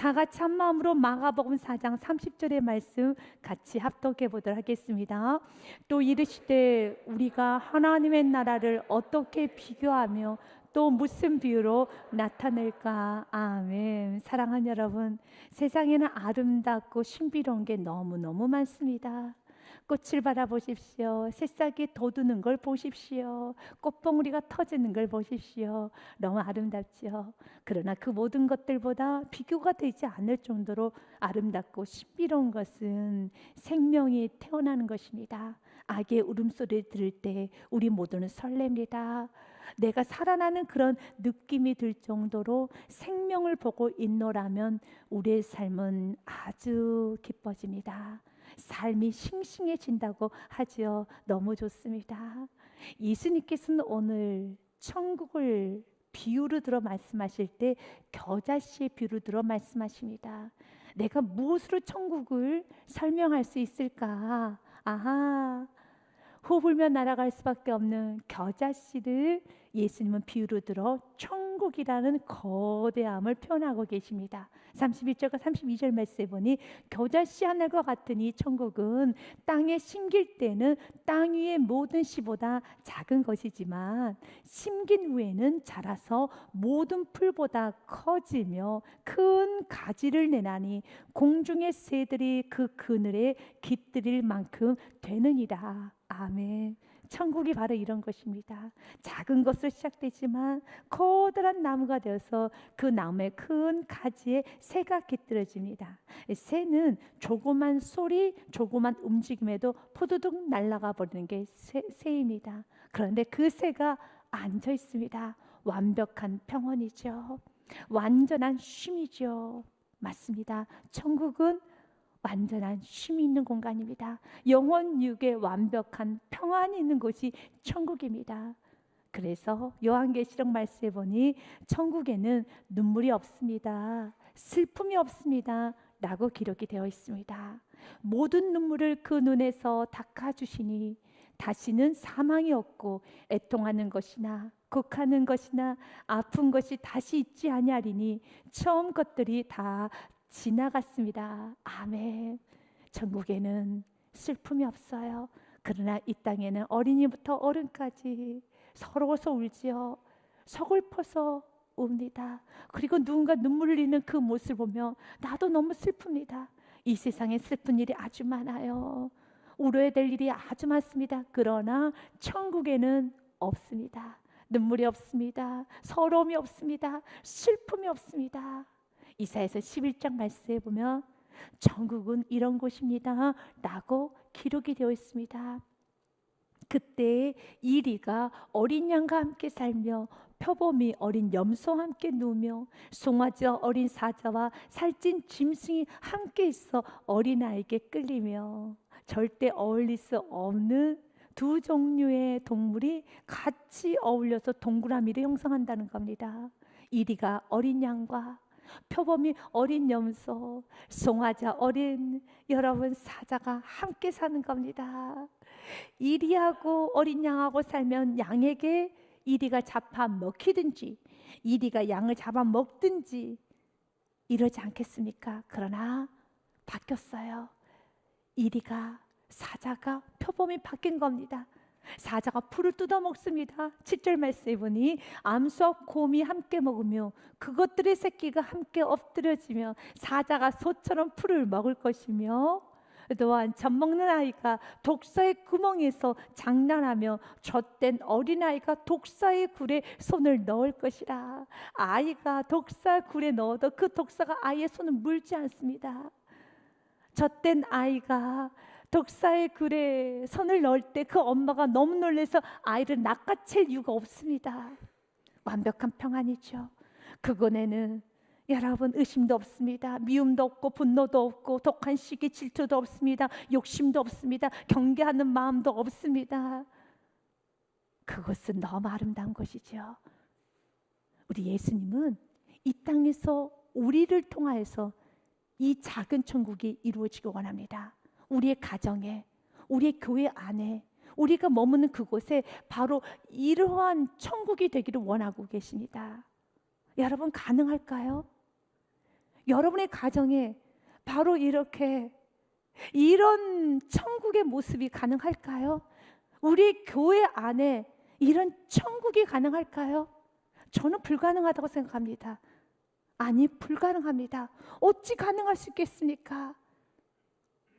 다 같이 한 마음으로 마가복음 4장 30절의 말씀 같이 합독해 보도록 하겠습니다. 또 이르시되 우리가 하나님의 나라를 어떻게 비교하며 또 무슨 비유로 나타낼까? 아멘. 사랑하는 여러분, 세상에는 아름답고 신비로운 게 너무너무 많습니다. 꽃을 바라보십시오. 새싹이 돋우는 걸 보십시오. 꽃봉오리가 터지는 걸 보십시오. 너무 아름답죠. 그러나 그 모든 것들보다 비교가 되지 않을 정도로 아름답고 신비로운 것은 생명이 태어나는 것입니다. 아기의 울음소리를 들을 때 우리 모두는 설렙니다. 내가 살아나는 그런 느낌이 들 정도로 생명을 보고 있노라면 우리의 삶은 아주 기뻐집니다. 삶이 싱싱해진다고 하지요. 너무 좋습니다. 예수님께서는 오늘 천국을 비유로 들어 말씀하실 때 겨자씨의 비유로 들어 말씀하십니다. 내가 무엇으로 천국을 설명할 수 있을까? 아하, 호 불며 날아갈 수밖에 없는 겨자씨를 예수님은 비유로 들어 천국이라는 거대함을 표현하고 계십니다. 31절과 32절 말씀에 보니 겨자씨 하늘과 같으니 천국은 땅에 심길 때는 땅 위의 모든 씨보다 작은 것이지만 심긴 후에는 자라서 모든 풀보다 커지며 큰 가지를 내나니 공중의 새들이 그 그늘에 깃들일 만큼 되느니라. 아멘. 천국이 바로 이런 것입니다. 작은 것으로 시작되지만 커다란 나무가 되어서 그 나무의 큰 가지에 새가 깃들어집니다. 새는 조그만 소리, 조그만 움직임에도 포도둑 날아가 버리는 게 새입니다. 그런데 그 새가 앉아 있습니다. 완벽한 평온이죠. 완전한 쉼이죠. 맞습니다. 천국은 완전한 쉼이 있는 공간입니다. 영원 육의 완벽한 평안이 있는 곳이 천국입니다. 그래서 요한계시록 말씀에 보니 천국에는 눈물이 없습니다. 슬픔이 없습니다. 라고 기록이 되어 있습니다. 모든 눈물을 그 눈에서 닦아주시니 다시는 사망이 없고 애통하는 것이나 곡하는 것이나 아픈 것이 다시 있지 아니하리니 처음 것들이 다 지나갔습니다. 아멘. 천국에는 슬픔이 없어요. 그러나 이 땅에는 어린이부터 어른까지 서러워서 울지요. 서글퍼서 웁니다. 그리고 누군가 눈물 흘리는 그 모습을 보며 나도 너무 슬픕니다. 이 세상에 슬픈 일이 아주 많아요. 울어야 될 일이 아주 많습니다. 그러나 천국에는 없습니다. 눈물이 없습니다. 서러움이 없습니다. 슬픔이 없습니다. 이사야서 11장 말씀에 보면 천국은 이런 곳입니다 라고 기록이 되어 있습니다. 그때 이리가 어린 양과 함께 살며 표범이 어린 염소와 함께 누우며 송아지와 어린 사자와 살찐 짐승이 함께 있어 어린아이에게 끌리며 절대 어울릴 수 없는 두 종류의 동물이 같이 어울려서 동그라미를 형성한다는 겁니다. 이리가 어린 양과 표범이 어린 염소, 송아지 어린 여러분 사자가 함께 사는 겁니다. 이리하고 어린 양하고 살면 양에게 이리가 잡아먹히든지 이리가 양을 잡아먹든지 이러지 않겠습니까? 그러나 바뀌었어요. 이리가 사자가 표범이 바뀐 겁니다. 사자가 풀을 뜯어 먹습니다. 7절 말씀에 보니 암소와 곰이 함께 먹으며 그것들의 새끼가 함께 엎드려지며 사자가 소처럼 풀을 먹을 것이며 또한 젖먹는 아이가 독사의 구멍에서 장난하며 젖된 어린아이가 독사의 굴에 손을 넣을 것이라. 아이가 독사 굴에 넣어도 그 독사가 아이의 손을 물지 않습니다. 젖된 아이가 독사의 굴에 손을 넣을 때 그 엄마가 너무 놀라서 아이를 낚아챌 이유가 없습니다. 완벽한 평안이죠. 그곳에는 여러분 의심도 없습니다. 미움도 없고 분노도 없고 독한 시기 질투도 없습니다. 욕심도 없습니다. 경계하는 마음도 없습니다. 그것은 너무 아름다운 것이죠. 우리 예수님은 이 땅에서 우리를 통하여서 이 작은 천국이 이루어지기 원합니다. 우리의 가정에, 우리의 교회 안에, 우리가 머무는 그곳에 바로 이러한 천국이 되기를 원하고 계십니다. 여러분 가능할까요? 여러분의 가정에 바로 이렇게 이런 천국의 모습이 가능할까요? 우리 교회 안에 이런 천국이 가능할까요? 저는 불가능하다고 생각합니다. 아니, 불가능합니다. 어찌 가능할 수 있겠습니까?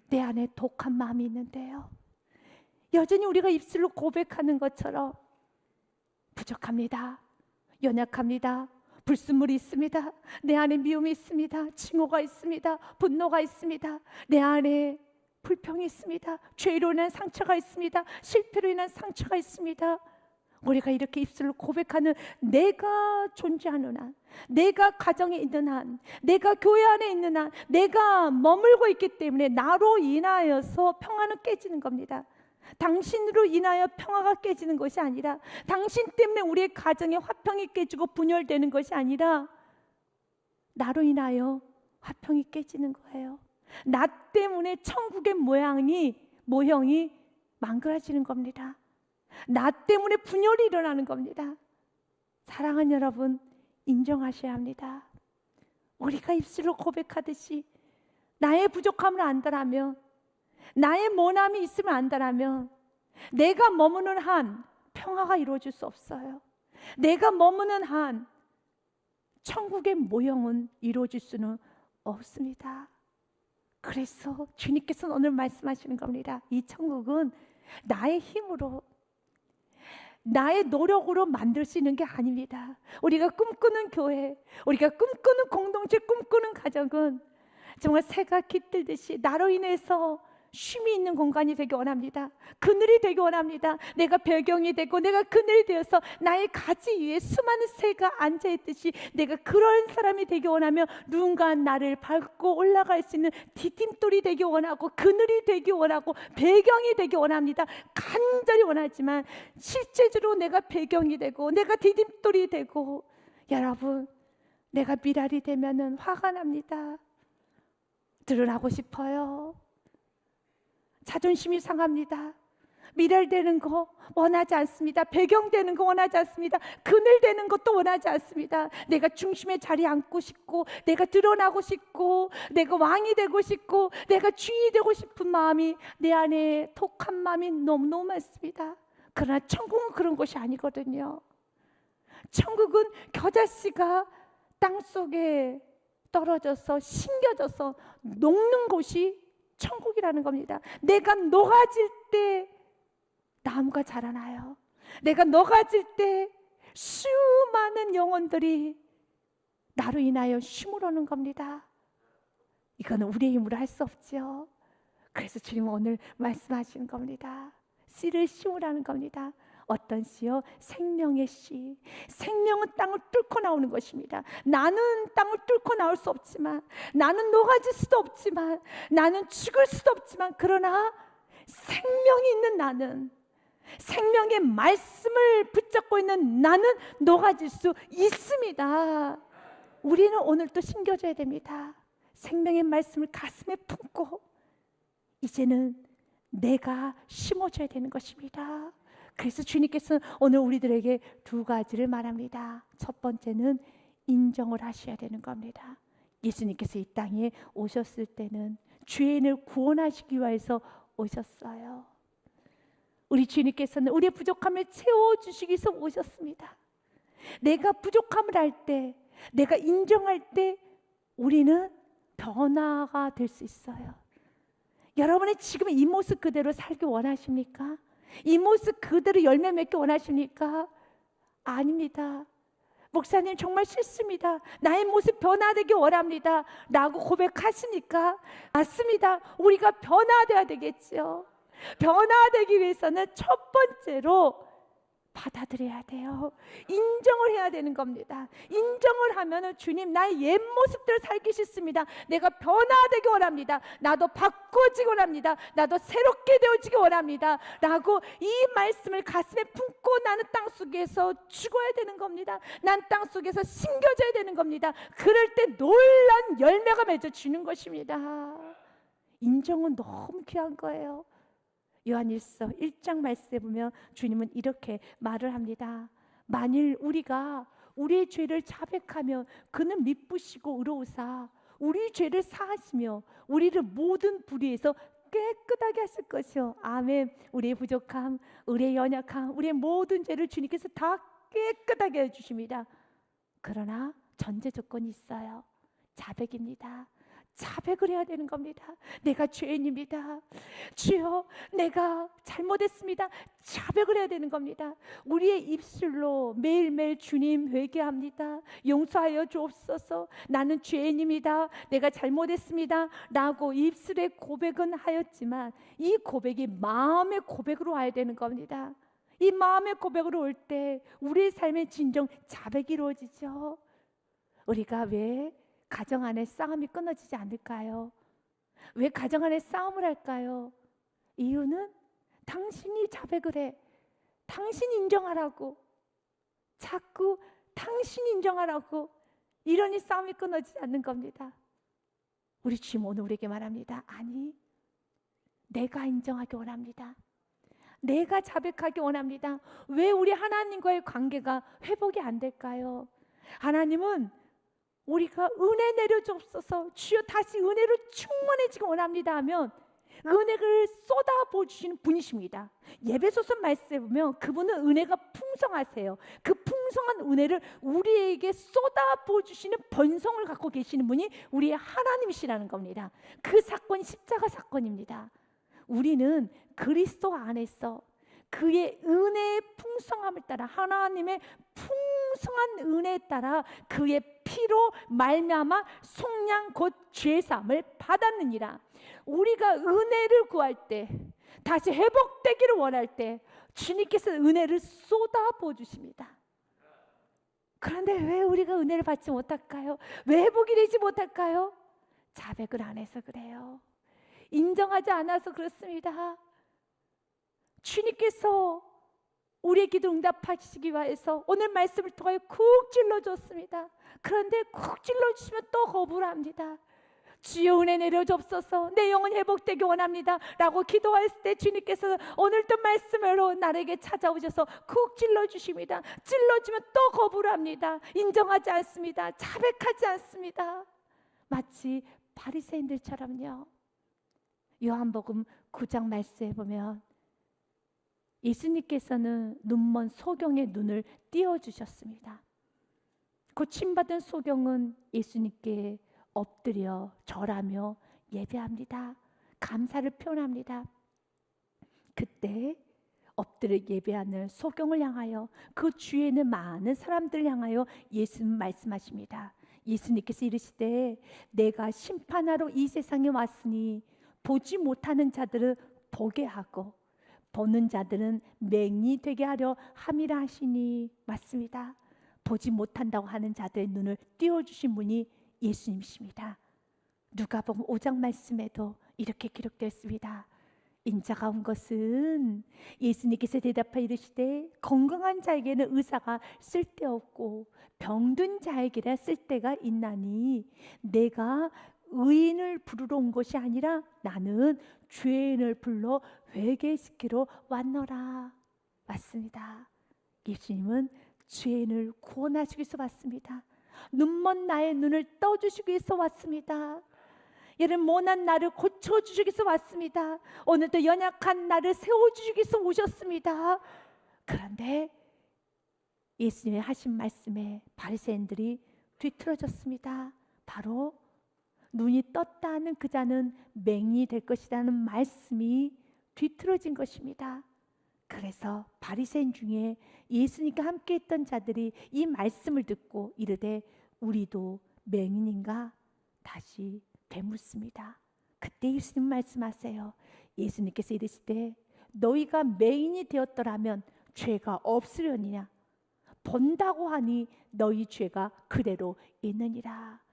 내 안에 독한 마음이 있는데요, 여전히 우리가 입술로 고백하는 것처럼 부족합니다. 연약합니다. 불순물이 있습니다. 내 안에 미움이 있습니다. 증오가 있습니다. 분노가 있습니다. 내 안에 불평이 있습니다. 죄로 인한 상처가 있습니다. 실패로 인한 상처가 있습니다. 우리가 이렇게 입술로 고백하는, 내가 존재하는 한, 내가 가정에 있는 한, 내가 교회 안에 있는 한, 내가 머물고 있기 때문에 나로 인하여서 평화는 깨지는 겁니다. 당신으로 인하여 평화가 깨지는 것이 아니라, 당신 때문에 우리의 가정에 화평이 깨지고 분열되는 것이 아니라, 나로 인하여 화평이 깨지는 거예요. 나 때문에 천국의 모형이 망가지는 겁니다. 나 때문에 분열이 일어나는 겁니다. 사랑하는 여러분, 인정하셔야 합니다. 우리가 입술로 고백하듯이 나의 부족함을 안다라면, 나의 모함이 있으면 안다라면, 내가 머무는 한 평화가 이루어질 수 없어요. 내가 머무는 한 천국의 모형은 이루어질 수는 없습니다. 그래서 주님께서는 오늘 말씀하시는 겁니다. 이 천국은 나의 힘으로, 나의 노력으로 만들 수 있는 게 아닙니다. 우리가 꿈꾸는 교회, 우리가 꿈꾸는 공동체, 꿈꾸는 가정은 정말 새가 깃들듯이 나로 인해서 쉼이 있는 공간이 되기 원합니다. 그늘이 되기 원합니다. 내가 배경이 되고 내가 그늘이 되어서 나의 가지 위에 수많은 새가 앉아있듯이 내가 그런 사람이 되기 원하며, 누군가 나를 밟고 올라갈 수 있는 디딤돌이 되기 원하고, 그늘이 되기 원하고, 배경이 되기 원합니다. 간절히 원하지만 실제적으로 내가 배경이 되고 내가 디딤돌이 되고, 여러분, 내가 미랄이 되면은 화가 납니다. 드러나고 싶어요. 자존심이 상합니다. 미랄되는 거 원하지 않습니다. 배경되는 거 원하지 않습니다. 그늘되는 것도 원하지 않습니다. 내가 중심의 자리에 앉고 싶고, 내가 드러나고 싶고, 내가 왕이 되고 싶고, 내가 주인이 되고 싶은 마음이, 내 안에 독한 마음이 너무너무 많습니다. 그러나 천국은 그런 것이 아니거든요. 천국은 겨자씨가 땅속에 떨어져서 심겨져서 녹는 곳이 천국이라는 겁니다. 내가 녹아질 때 나무가 자라나요. 내가 녹아질 때 수많은 영혼들이 나로 인하여 쉼을 얻는 겁니다. 이거는 우리의 힘으로 할 수 없죠. 그래서 주님은 오늘 말씀하시는 겁니다. 씨를 심으라는 겁니다. 어떤 씨요? 생명의 씨. 생명은 땅을 뚫고 나오는 것입니다. 나는 땅을 뚫고 나올 수 없지만, 나는 녹아질 수도 없지만, 나는 죽을 수도 없지만, 그러나 생명이 있는 나는, 생명의 말씀을 붙잡고 있는 나는 녹아질 수 있습니다. 우리는 오늘 또 심겨줘야 됩니다. 생명의 말씀을 가슴에 품고 이제는 내가 심어줘야 되는 것입니다. 그래서 주님께서는 오늘 우리들에게 두 가지를 말합니다. 첫 번째는 인정을 하셔야 되는 겁니다. 예수님께서 이 땅에 오셨을 때는 죄인을 구원하시기 위해서 오셨어요. 우리 주님께서는 우리의 부족함을 채워주시기 위해서 오셨습니다. 내가 부족함을 알 때, 내가 인정할 때 우리는 변화가 될 수 있어요. 여러분의 지금 이 모습 그대로 살기 원하십니까? 이 모습 그대로 열매 맺기 원하십니까? 아닙니다. 목사님 정말 싫습니다. 나의 모습 변화되기 원합니다 라고 고백하시니까 맞습니다. 우리가 변화되어야 되겠죠. 변화되기 위해서는 첫 번째로 받아들여야 돼요. 인정을 해야 되는 겁니다. 인정을 하면은, 주님, 나의 옛 모습대로 살기 싫습니다. 내가 변화되기 원합니다. 나도 바꿔지기 원합니다. 나도 새롭게 되어지기 원합니다 라고 이 말씀을 가슴에 품고 나는 땅속에서 죽어야 되는 겁니다. 난 땅속에서 심겨져야 되는 겁니다. 그럴 때 놀라운 열매가 맺어지는 것입니다. 인정은 너무 귀한 거예요. 요한일서 1장 말씀에 보면 주님은 이렇게 말을 합니다. 만일 우리가 우리의 죄를 자백하면 그는 미쁘시고 의로우사 우리 죄를 사하시며 우리를 모든 불의에서 깨끗하게 하실 것이요. 아멘. 우리의 부족함, 우리의 연약함, 우리의 모든 죄를 주님께서 다 깨끗하게 해주십니다. 그러나 전제 조건이 있어요. 자백입니다. 자백을 해야 되는 겁니다. 내가 죄인입니다. 주여, 내가 잘못했습니다. 자백을 해야 되는 겁니다. 우리의 입술로 매일매일 주님 회개합니다. 용서하여 주옵소서. 나는 죄인입니다. 내가 잘못했습니다. 라고 입술의 고백은 하였지만 이 고백이 마음의 고백으로 와야 되는 겁니다. 이 마음의 고백으로 올 때 우리의 삶의 진정 자백이 이루어지죠. 우리가 왜 가정 안에 싸움이 끊어지지 않을까요? 왜 가정 안에 싸움을 할까요? 이유는 당신이 자백을 해. 당신 인정하라고. 자꾸 당신 인정하라고. 이러니 싸움이 끊어지지 않는 겁니다. 우리 주님 오늘 우리에게 말합니다. 아니, 내가 인정하기 원합니다. 내가 자백하기 원합니다. 왜 우리 하나님과의 관계가 회복이 안 될까요? 하나님은 우리가 은혜 내려주옵소서, 주여 다시 은혜로 충만해지기 원합니다 하면 은혜를 쏟아부어 주시는 분이십니다. 예배소서 말씀에 보면 그분은 은혜가 풍성하세요. 그 풍성한 은혜를 우리에게 쏟아부어 주시는 번성을 갖고 계시는 분이 우리의 하나님이시라는 겁니다. 그 사건이 십자가 사건입니다. 우리는 그리스도 안에서 그의 은혜의 풍성함을 따라, 하나님의 풍성한 은혜에 따라 그의 피로 말미암아 속량 곧 죄사함을 받았느니라. 우리가 은혜를 구할 때, 다시 회복되기를 원할 때 주님께서 은혜를 쏟아부어 주십니다. 그런데 왜 우리가 은혜를 받지 못할까요? 왜 회복이 되지 못할까요? 자백을 안 해서 그래요. 인정하지 않아서 그렇습니다. 주님께서 우리의 기도 응답하시기 위해서 오늘 말씀을 통하여 쿡 찔러줬습니다. 그런데 쿡 찔러주시면 또 거부를 합니다. 주여 은혜 내려주옵소서, 내 영혼 회복되기 원합니다 라고 기도했을 때 주님께서 오늘도 말씀으로 나에게 찾아오셔서 쿡 찔러주십니다. 찔러주면 또 거부를 합니다. 인정하지 않습니다. 자백하지 않습니다. 마치 바리새인들처럼요. 요한복음 9장 말씀에 보면 예수님께서는 눈먼 소경의 눈을 띄워주셨습니다. 고침받은 소경은 예수님께 엎드려 절하며 예배합니다. 감사를 표현합니다. 그때 엎드려 예배하는 소경을 향하여, 그 주위에는 많은 사람들을 향하여 예수님 말씀하십니다. 예수님께서 이르시되 내가 심판하러 이 세상에 왔으니 보지 못하는 자들을 보게 하고 보는 자들은 맹인이 되게 하려 함이라 하시니. 맞습니다. 보지 못한다고 하는 자들의 눈을 띄워주신 분이 예수님이십니다. 누가복음 5장 말씀에도 이렇게 기록되었습니다. 인자가 온 것은, 예수님께서 대답하여 이르시되 건강한 자에게는 의사가 쓸데없고 병든 자에게라 쓸데가 있나니 내가 의인을 부르러 온 것이 아니라 나는 죄인을 불러 회개시키러 왔노라. 맞습니다. 예수님은 죄인을 구원하시기 위해서 왔습니다. 눈먼 나의 눈을 떠주시기 위해서 왔습니다. 여러분, 모난 나를 고쳐주시기 위해서 왔습니다. 오늘도 연약한 나를 세워주시기 위해서 오셨습니다. 그런데 예수님의 하신 말씀에 바리새인들이 뒤틀어졌습니다. 바로 눈이 떴다 하는 그 자는 맹인이 될 것이라는 말씀이 뒤틀어진 것입니다. 그래서 바리새인 중에 예수님과 함께 있던 자들이 이 말씀을 듣고 이르되 우리도 맹인인가 다시 되묻습니다. 그때 예수님 말씀하세요. 예수님께서 이르시되 너희가 맹인이 되었더라면 죄가 없으려니냐. 본다고 하니 너희 죄가 그대로 있느니라.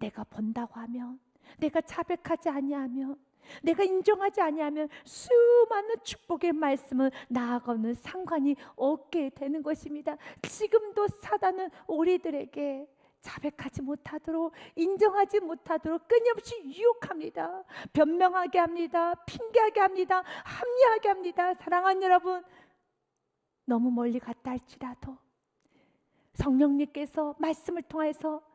내가 본다고 하면, 내가 자백하지 아니하면, 내가 인정하지 아니하면 수많은 축복의 말씀은 나하고는 상관이 없게 되는 것입니다. 지금도 사단은 우리들에게 자백하지 못하도록, 인정하지 못하도록 끊임없이 유혹합니다. 변명하게 합니다. 핑계하게 합니다. 합리하게 합니다. 사랑하는 여러분, 너무 멀리 갔다 할지라도 성령님께서 말씀을 통해서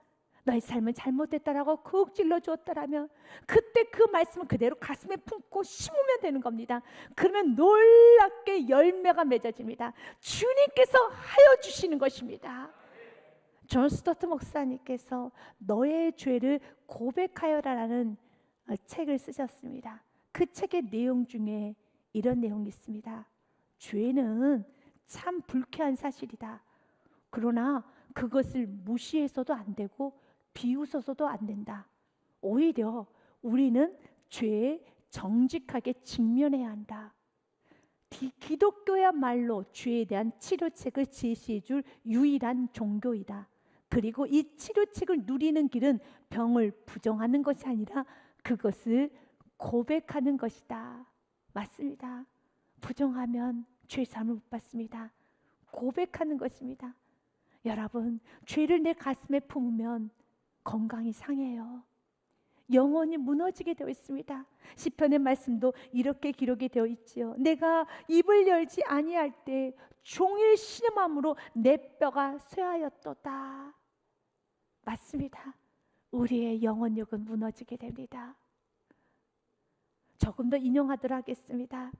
너의 삶은 잘못됐다라고 쿡 찔러 주었다라면 그때 그 말씀을 그대로 가슴에 품고 심으면 되는 겁니다. 그러면 놀랍게 열매가 맺어집니다. 주님께서 하여 주시는 것입니다. 존 스토트 목사님께서 너의 죄를 고백하여라라는 책을 쓰셨습니다. 그 책의 내용 중에 이런 내용이 있습니다. 죄는 참 불쾌한 사실이다. 그러나 그것을 무시해서도 안 되고 비웃어서도 안 된다. 오히려 우리는 죄에 정직하게 직면해야 한다. 기독교야말로 죄에 대한 치료책을 제시해 줄 유일한 종교이다. 그리고 이 치료책을 누리는 길은 병을 부정하는 것이 아니라 그것을 고백하는 것이다. 맞습니다. 부정하면 죄사함을 못 받습니다. 고백하는 것입니다. 여러분, 죄를 내 가슴에 품으면 건강이 상해요. 영혼이 무너지게 되어 있습니다. 시편의 말씀도 이렇게 기록이 되어 있지요. 내가 입을 열지 아니할 때 종일 신음함으로 내 뼈가 쇠하였도다. 맞습니다. 우리의 영혼력은 무너지게 됩니다. 조금 더 인용하도록 하겠습니다.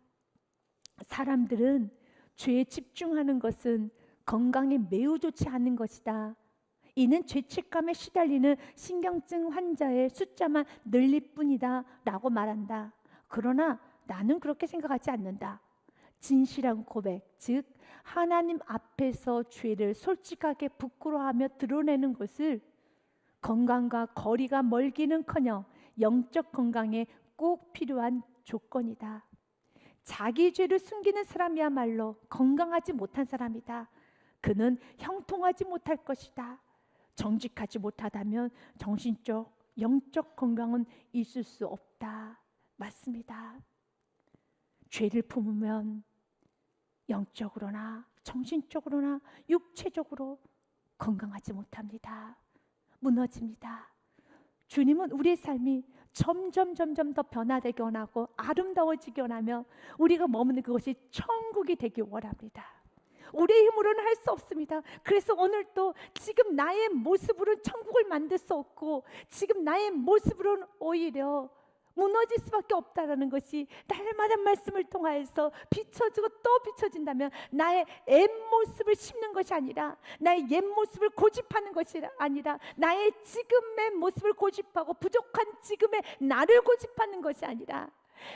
사람들은 죄에 집중하는 것은 건강에 매우 좋지 않은 것이다. 이는 죄책감에 시달리는 신경증 환자의 숫자만 늘릴 뿐이다 라고 말한다. 그러나 나는 그렇게 생각하지 않는다. 진실한 고백, 즉 하나님 앞에서 죄를 솔직하게 부끄러워하며 드러내는 것을 건강과 거리가 멀기는커녕 영적 건강에 꼭 필요한 조건이다. 자기 죄를 숨기는 사람이야말로 건강하지 못한 사람이다. 그는 형통하지 못할 것이다. 정직하지 못하다면 정신적, 영적 건강은 있을 수 없다. 맞습니다. 죄를 품으면 영적으로나 정신적으로나 육체적으로 건강하지 못합니다. 무너집니다. 주님은 우리의 삶이 점점 더 변화되게 원하고 아름다워지게 원하며 우리가 머무는 그것이 천국이 되길 원합니다. 우리의 힘으로는 할 수 없습니다. 그래서 오늘 또 지금 나의 모습으로는 천국을 만들 수 없고 지금 나의 모습으로는 오히려 무너질 수밖에 없다라는 것이 날마다 말씀을 통하여서 비춰지고 또 비춰진다면 나의 옛 모습을 심는 것이 아니라 나의 옛 모습을 고집하는 것이 아니라 나의 지금의 모습을 고집하고 부족한 지금의 나를 고집하는 것이 아니라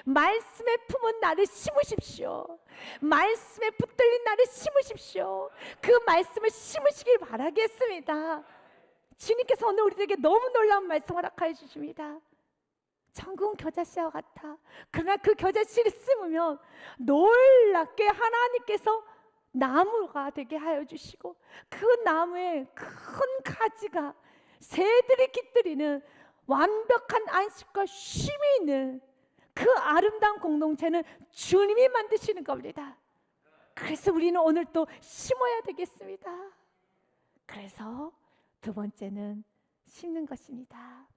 말씀에 품은 나를 심으십시오. 말씀에 붙들린 나를 심으십시오. 그 말씀을 심으시길 바라겠습니다. 주님께서 오늘 우리에게 너무 놀라운 말씀 허락하여 주십니다. 천국은 겨자씨와 같아. 그러나 그 겨자씨를 심으면 놀랍게 하나님께서 나무가 되게 하여 주시고 그 나무에 큰 가지가 새들이 깃들이는 완벽한 안식과 쉼이 있는 그 아름다운 공동체는 주님이 만드시는 겁니다. 그래서 우리는 오늘 또 심어야 되겠습니다. 그래서 두 번째는 심는 것입니다.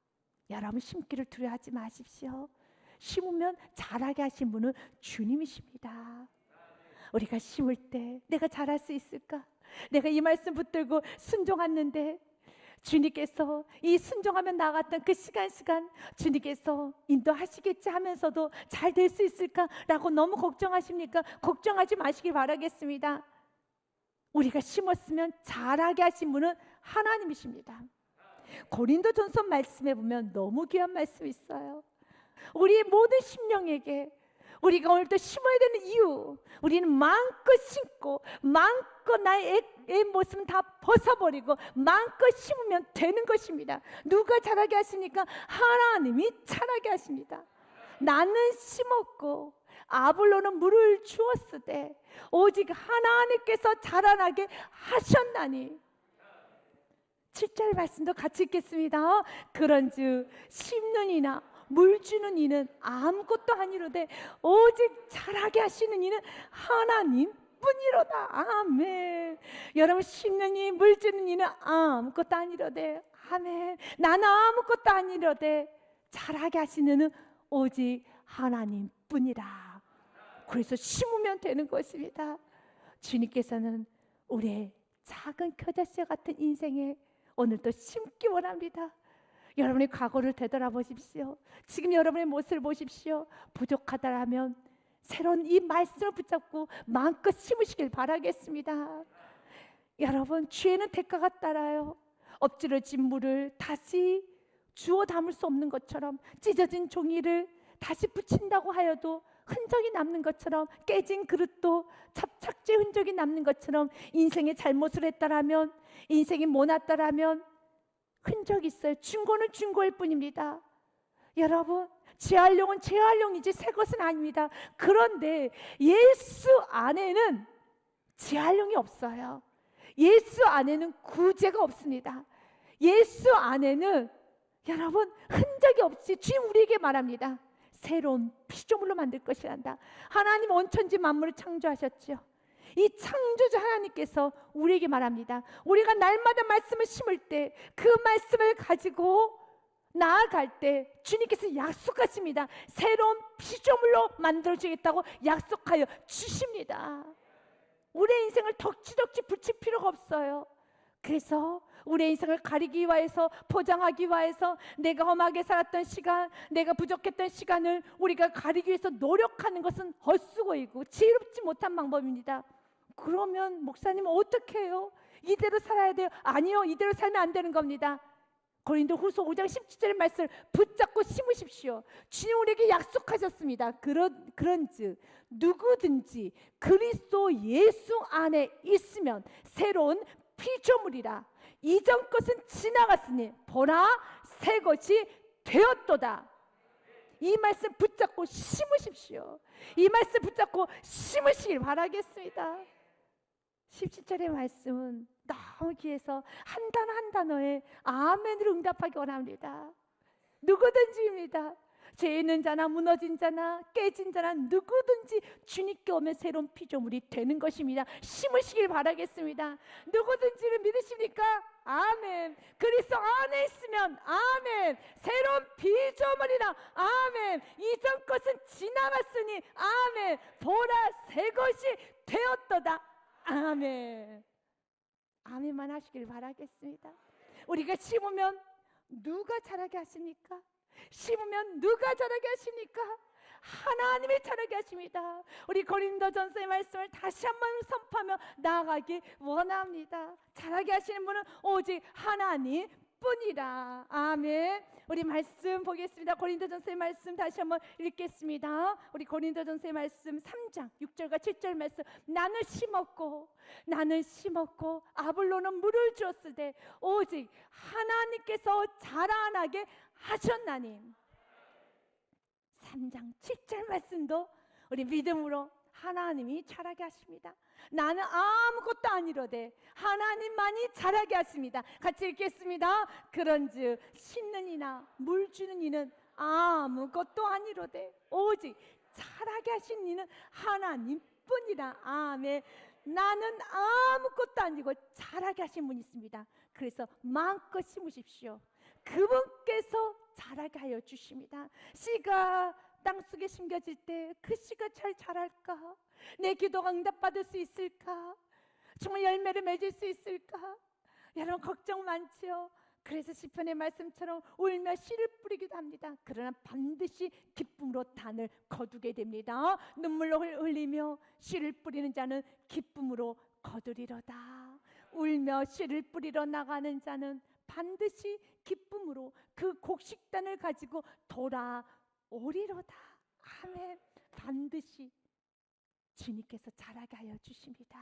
여러분 심기를 두려워하지 마십시오. 심으면 자라게 하신 분은 주님이십니다. 우리가 심을 때 내가 자랄 수 있을까? 내가 이 말씀 붙들고 순종했는데 주님께서 이 순종하며 나갔던 그 시간 주님께서 인도하시겠지 하면서도 잘 될 수 있을까라고 너무 걱정하십니까? 걱정하지 마시길 바라겠습니다. 우리가 심었으면 자라게 하신 분은 하나님이십니다. 고린도전서 말씀에 보면 너무 귀한 말씀이 있어요. 우리의 모든 심령에게 우리가 오늘도 심어야 되는 이유, 우리는 마음껏 심고 마음껏 나의 옛 모습은 다 벗어버리고 마음껏 심으면 되는 것입니다. 누가 자라게 하십니까? 하나님이 자라게 하십니다. 나는 심었고 아볼로는 물을 주었으되 오직 하나님께서 자라나게 하셨나니. 7절 말씀도 같이 읽겠습니다. 그런즉 심는 이나 물 주는 이는 아무것도 아니로되 오직 자라게 하시는 이는 하나님 뿐이로다. 아멘. 여러분 심는 이 물 주는 이는 아무것도 아니로되 아멘. 나는 아무것도 아니로되 자라게 하시는 이는 오직 하나님 뿐이라. 그래서 심으면 되는 것입니다. 주님께서는 우리의 작은 겨자씨 같은 인생에 오늘도 심기 원합니다. 여러분의 과거를 되돌아보십시오. 지금 여러분의 모습을 보십시오. 부족하다라면 새로운 이 말씀을 붙잡고 마음껏 심으시길 바라겠습니다. 여러분, 죄는 대가가 따라요. 엎질러진 물을 다시 주워 담을 수 없는 것처럼, 찢어진 종이를 다시 붙인다고 하여도 흔적이 남는 것처럼, 깨진 그릇도 접착제 흔적이 남는 것처럼, 인생의 잘못을 했다라면, 인생이 모났다라면 흔적이 있어요. 중고는 중고일 뿐입니다. 여러분, 재활용은 재활용이지 새 것은 아닙니다. 그런데 예수 안에는 재활용이 없어요. 예수 안에는 구제가 없습니다. 예수 안에는 여러분 흔적이 없이 주님 우리에게 말합니다. 새로운 피조물로 만들 것이란다. 하나님 온천지 만물을 창조하셨죠. 이 창조자 하나님께서 우리에게 말합니다. 우리가 날마다 말씀을 심을 때 그 말씀을 가지고 나아갈 때 주님께서 약속하십니다. 새로운 피조물로 만들어주겠다고 약속하여 주십니다. 우리의 인생을 덕지덕지 붙일 필요가 없어요. 그래서 우리의 인생을 가리기 위해서, 포장하기 위해서, 내가 험하게 살았던 시간, 내가 부족했던 시간을 우리가 가리기 위해서 노력하는 것은 헛수고이고 지혜롭지 못한 방법입니다. 그러면 목사님 어떻게 해요? 이대로 살아야 돼요? 아니요, 이대로 살면 안 되는 겁니다. 고린도후서 5장 17절의 말씀을 붙잡고 심으십시오. 주님 우리에게 약속하셨습니다. 그런즉 누구든지 그리스도 예수 안에 있으면 새로운 피조물이라. 이전 것은 지나갔으니 보라 새 것이 되었도다. 이 말씀 붙잡고 심으십시오. 이 말씀 붙잡고 심으시길 바라겠습니다. 17절의 말씀은 너무 귀해서 한 단어 한 단어에 아멘으로 응답하기 원합니다. 누구든지입니다. 죄 있는 자나 무너진 자나 깨진 자나 누구든지 주님께 오면 새로운 피조물이 되는 것입니다. 심으시길 바라겠습니다. 누구든지를 믿으십니까? 아멘. 그리스도 안에 있으면 아멘. 새로운 피조물이라 아멘. 이전 것은 지나갔으니 아멘. 보라 새 것이 되었도다. 아멘. 아멘만 하시길 바라겠습니다. 우리가 심으면 누가 자라게 하십니까? 심으면 누가 자라게 하십니까? 하나님이 자라게 하십니다. 우리 고린도전서의 말씀을 다시 한번 선포하며 나아가기 원합니다. 자라게 하시는 분은 오직 하나님 뿐이라. 아멘. 우리 말씀 보겠습니다. 고린도전서의 말씀 다시 한번 읽겠습니다. 우리 고린도전서의 말씀 3장 6절과 7절 말씀. 나는 심었고 아볼로는 물을 주었으되 오직 하나님께서 자라나게 하셨나니. 3장 7절 말씀도 우리 믿음으로 하나님이 자라게 하십니다. 나는 아무것도 아니로되 하나님만이 자라게 하십니다. 같이 읽겠습니다. 그런즉 심는 이나 물 주는 이는 아무것도 아니로되 오직 자라게 하신 이는 하나님뿐이라. 아멘. 나는 아무것도 아니고 자라게 하신 분이 있습니다. 그래서 마음껏 심으십시오. 그분께서 자라게 하여 주십니다. 씨가 땅속에 심겨질 때 그 씨가 잘 자랄까? 내 기도가 응답받을 수 있을까? 정말 열매를 맺을 수 있을까? 여러분 걱정 많지요? 그래서 시편의 말씀처럼 울며 씨를 뿌리기도 합니다. 그러나 반드시 기쁨으로 단을 거두게 됩니다. 눈물로 흘리며 씨를 뿌리는 자는 기쁨으로 거두리로다. 울며 씨를 뿌리러 나가는 자는 반드시 기쁨으로 그 곡식단을 가지고 돌아오리로다. 아멘. 반드시 주님께서 자라게 하여 주십니다.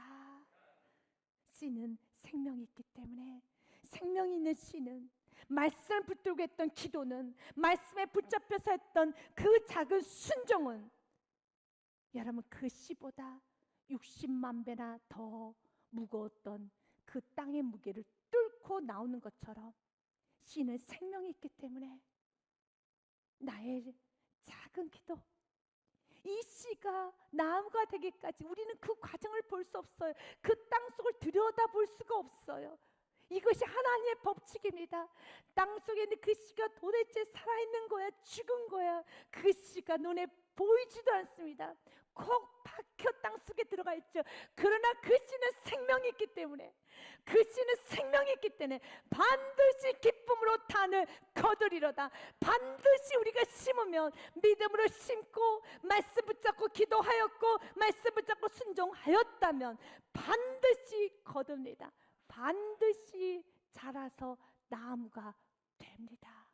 씨는 생명이 있기 때문에, 생명이 있는 씨는, 말씀을 붙들고 했던 기도는, 말씀에 붙잡혀서 했던 그 작은 순종은 여러분 그 씨보다 60만 배나 더 무거웠던 그 땅의 무게를 뚫고 나오는 것처럼 씨는 생명이 있기 때문에 나의 작은 기도, 이 씨가 나무가 되기까지 우리는 그 과정을 볼 수 없어요. 그 땅속을 들여다볼 수가 없어요. 이것이 하나님의 법칙입니다. 땅 속에 있는 그 씨가 도대체 살아있는 거야, 죽은 거야? 그 씨가 눈에 보이지도 않습니다. 콕 박혀 땅 속에 들어가 있죠. 그러나 그 씨는 생명이 있기 때문에, 그 씨는 생명이 있기 때문에 반드시 기쁨으로 단을 거두리로다. 반드시 우리가 심으면, 믿음으로 심고 말씀 붙잡고 기도하였고 말씀 붙잡고 순종하였다면 반드시 거둡니다. 반드시 자라서 나무가 됩니다.